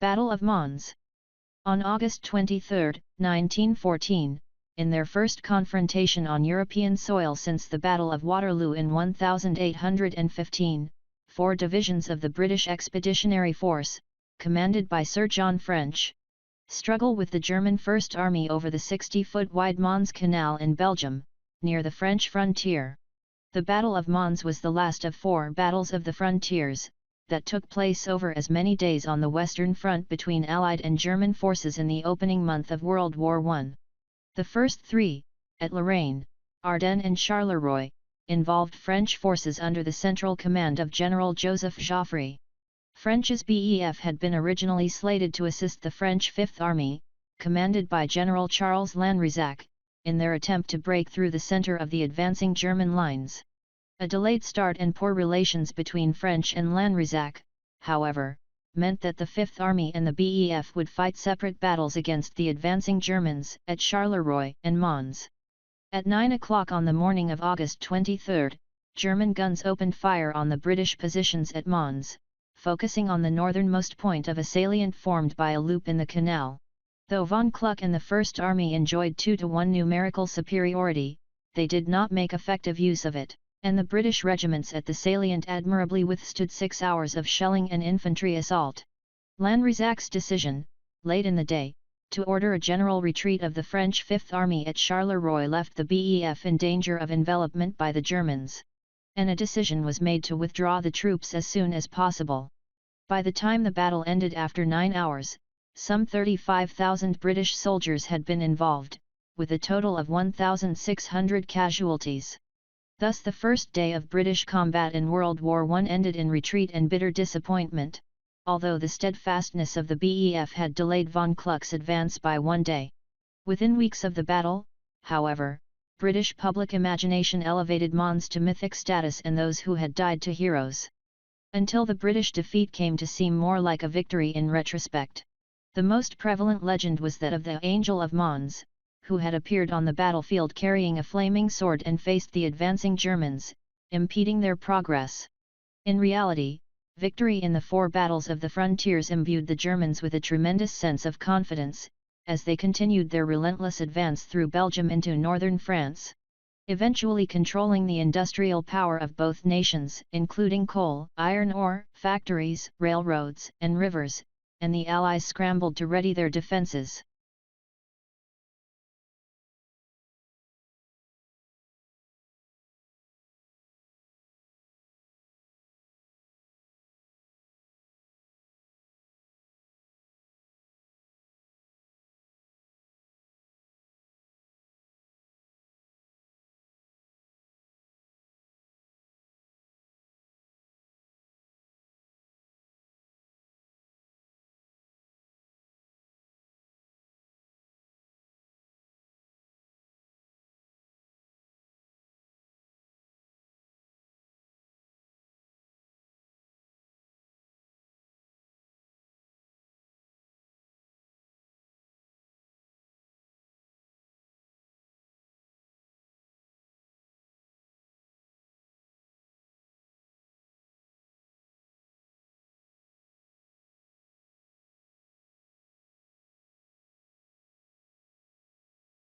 Battle of Mons. On August 23, 1914, in their first confrontation on European soil since the Battle of Waterloo in 1815, 4 divisions of the British Expeditionary Force, commanded by Sir John French, struggle with the German First Army over the 60-foot-wide Mons Canal in Belgium, near the French frontier. The Battle of Mons was the last of 4 battles of the frontiers, that took place over as many days on the Western Front between Allied and German forces in the opening month of World War I. The first 3, at Lorraine, Ardennes and Charleroi, involved French forces under the central command of General Joseph Joffre. French's BEF had been originally slated to assist the French Fifth Army, commanded by General Charles Lanrezac, in their attempt to break through the center of the advancing German lines. A delayed start and poor relations between French and Lanrezac, however, meant that the Fifth Army and the BEF would fight separate battles against the advancing Germans at Charleroi and Mons. At 9 o'clock on the morning of August 23, German guns opened fire on the British positions at Mons, focusing on the northernmost point of a salient formed by a loop in the canal. Though von Kluck and the First Army enjoyed 2-to-1 numerical superiority, they did not make effective use of it, and the British regiments at the salient admirably withstood 6 hours of shelling and infantry assault. Lanrezac's decision, late in the day, to order a general retreat of the French Fifth Army at Charleroi left the BEF in danger of envelopment by the Germans, and a decision was made to withdraw the troops as soon as possible. By the time the battle ended after 9 hours, some 35,000 British soldiers had been involved, with a total of 1,600 casualties. Thus the first day of British combat in World War I ended in retreat and bitter disappointment, although the steadfastness of the BEF had delayed von Kluck's advance by 1 day. Within weeks of the battle, however, British public imagination elevated Mons to mythic status and those who had died to heroes. Until the British defeat came to seem more like a victory in retrospect. The most prevalent legend was that of the Angel of Mons, who had appeared on the battlefield carrying a flaming sword and faced the advancing Germans, impeding their progress. In reality, victory in the 4 battles of the frontiers imbued the Germans with a tremendous sense of confidence, as they continued their relentless advance through Belgium into northern France, eventually controlling the industrial power of both nations, including coal, iron ore, factories, railroads, and rivers, and the Allies scrambled to ready their defences.